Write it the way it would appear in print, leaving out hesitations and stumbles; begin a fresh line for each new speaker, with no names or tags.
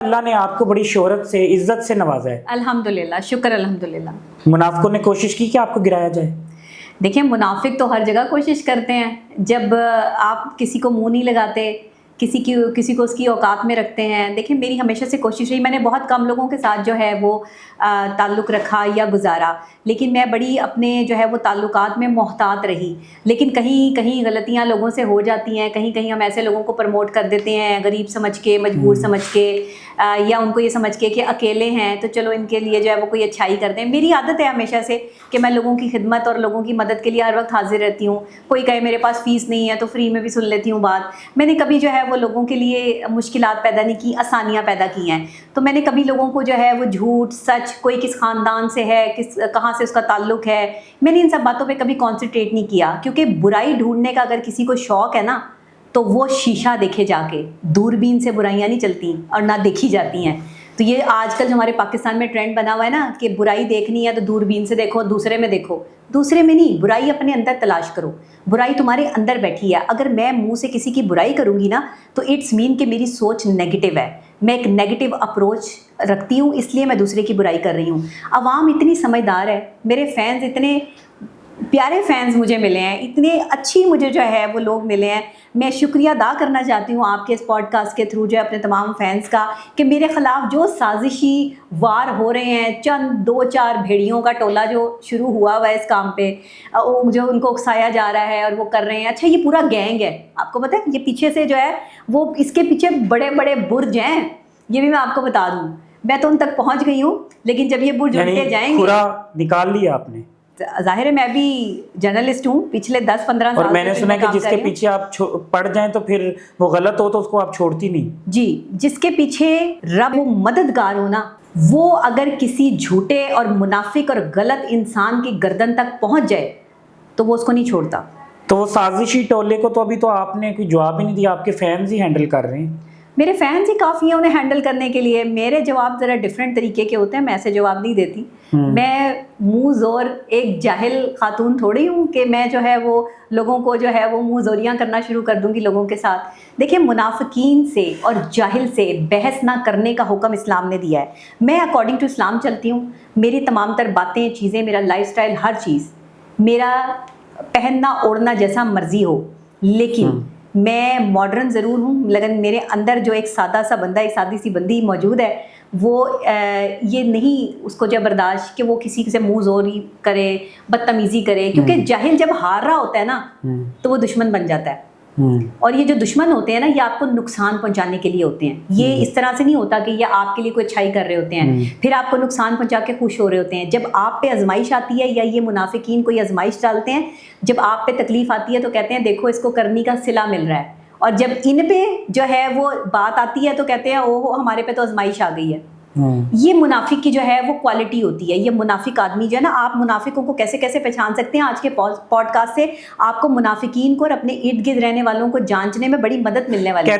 اللہ نے آپ کو بڑی شہرت سے عزت سے نوازا ہے.
الحمدللہ، شکر الحمدللہ.
منافقوں نے کوشش کی کہ آپ کو گرایا جائے؟
دیکھیں منافق تو ہر جگہ کوشش کرتے ہیں. جب آپ کسی کو منہ نہیں لگاتے، کسی کو اس کی اوقات میں رکھتے ہیں. دیکھیں میری ہمیشہ سے کوشش رہی، میں نے بہت کم لوگوں کے ساتھ جو ہے وہ تعلق رکھا یا گزارا، لیکن میں بڑی اپنے جو ہے وہ تعلقات میں محتاط رہی. لیکن کہیں کہیں غلطیاں لوگوں سے ہو جاتی ہیں، کہیں کہیں ہم ایسے لوگوں کو پروموٹ کر دیتے ہیں غریب سمجھ کے، مجبور سمجھ کے، یا ان کو یہ سمجھ کے کہ اکیلے ہیں تو چلو ان کے لیے جو ہے وہ کوئی اچھائی کر دیں. میری عادت ہے ہمیشہ سے کہ میں لوگوں کی خدمت اور لوگوں کی مدد کے لیے ہر وقت حاضر رہتی ہوں. کوئی کہے میرے پاس فیس نہیں ہے تو فری میں بھی سن لیتی ہوں بات. میں نے کبھی جو ہے وہ لوگوں کے لیے مشکلات پیدا نہیں کی، آسانیاں پیدا کی ہیں. تو میں نے کبھی لوگوں کو جو ہے وہ جھوٹ سچ، کوئی کس خاندان سے ہے، کہاں سے اس کا تعلق ہے، میں نے ان سب باتوں پہ کبھی کانسنٹریٹ نہیں کیا. کیونکہ برائی ڈھونڈنے کا اگر کسی کو شوق ہے نا تو وہ شیشہ دیکھے جا کے، دوربین سے برائیاں نہیں چلتی اور نہ دیکھی جاتی ہیں. تو یہ آج کل جو ہمارے پاکستان میں ٹرینڈ بنا ہوا ہے نا کہ برائی دیکھنی ہے تو دوربین سے دیکھو، دوسرے میں دیکھو. دوسرے میں نہیں، برائی اپنے اندر تلاش کرو. برائی تمہارے اندر بیٹھی ہے. اگر میں منہ سے کسی کی برائی کروں گی نا تو اٹس مین کہ میری سوچ نیگیٹو ہے، میں ایک نیگیٹو اپروچ رکھتی ہوں، اس لیے میں دوسرے کی برائی کر رہی ہوں. عوام اتنی سمجھدار ہے، میرے فینز اتنے پیارے فینز مجھے ملے ہیں، اتنے اچھی مجھے جو ہے وہ لوگ ملے ہیں. میں شکریہ ادا کرنا چاہتی ہوں آپ کے اس پوڈ کاسٹ کے تھرو جو ہے اپنے تمام فینز کا، کہ میرے خلاف جو سازشی وار ہو رہے ہیں، چند 2-4 بھیڑیوں کا ٹولہ جو شروع ہوا ہے اس کام پہ، جو ان کو اکسایا جا رہا ہے اور وہ کر رہے ہیں. اچھا یہ پورا گینگ ہے، آپ کو پتہ ہے یہ پیچھے سے جو ہے وہ اس کے پیچھے بڑے بڑے برج ہیں. یہ بھی میں آپ کو بتا دوں، میں تو ان تک پہنچ گئی ہوں، لیکن جب یہ برج اٹھتے جائیں گے.
پورا نکال لیا آپ نے؟
ظاہر ہے میں بھی جرنلسٹ ہوں، پچھلے 10-15 سال
اور میں نے سنا کہ جس کے پیچھے آپ پڑ جائیں تو پھر وہ غلط ہو تو اس کو آپ چھوڑتی نہیں.
جی، جس کے پیچھے رب مددگار ہو نا، وہ اگر کسی جھوٹے اور منافق اور غلط انسان کی گردن تک پہنچ جائے تو وہ اس کو نہیں چھوڑتا.
تو وہ سازشی ٹولے کو تو ابھی تو آپ نے کوئی جواب ہی نہیں دیا، آپ کے فینز ہی ہینڈل کر رہے ہیں.
میرے فینز ہی کافی ہیں انہیں ہینڈل کرنے کے لیے. میرے جواب ذرا ڈیفرنٹ طریقے کے ہوتے ہیں، میں ایسے جواب نہیں دیتی. میں منہ زور ایک جاہل خاتون تھوڑی ہوں کہ میں جو ہے وہ لوگوں کو جو ہے وہ منہ زوریاں کرنا شروع کر دوں گی لوگوں کے ساتھ. دیکھیں منافقین سے اور جاہل سے بحث نہ کرنے کا حکم اسلام نے دیا ہے. میں اکارڈنگ ٹو اسلام چلتی ہوں. میری تمام تر باتیں، چیزیں، میرا لائف سٹائل، ہر چیز، میرا پہننا اوڑھنا جیسا مرضی ہو، لیکن میں ماڈرن ضرور ہوں، لیکن میرے اندر جو ایک سادہ سا بندہ، ایک سادی سی بندی موجود ہے، وہ یہ نہیں اس کو جو برداشت کہ وہ کسی سے منہ زوری کرے، بدتمیزی کرے. کیونکہ جاہل جب ہار رہا ہوتا ہے نا تو وہ دشمن بن جاتا ہے. اور یہ جو دشمن ہوتے ہیں نا یہ آپ کو نقصان پہنچانے کے لیے ہوتے ہیں. یہ اس طرح سے نہیں ہوتا کہ یہ آپ کے لیے کوئی اچھائی کر رہے ہوتے ہیں پھر آپ کو نقصان پہنچا کے خوش ہو رہے ہوتے ہیں. جب آپ پہ آزمائش آتی ہے یا یہ منافقین کوئی آزمائش ڈالتے ہیں، جب آپ پہ تکلیف آتی ہے تو کہتے ہیں دیکھو اس کو کرنی کا صلہ مل رہا ہے. اور جب ان پہ جو ہے وہ بات آتی ہے تو کہتے ہیں اوہ ہمارے پہ تو آزمائش آ گئی ہے. یہ منافق کی جو ہے وہ کوالٹی ہوتی ہے. یہ منافق آدمی جو ہے نا، آپ منافقوں کو کیسے کیسے پہچان سکتے ہیں؟ آج کے پوڈ کاسٹ سے آپ کو منافقین کو اور اپنے ارد گرد رہنے والوں کو جانچنے میں بڑی مدد ملنے والی ہے.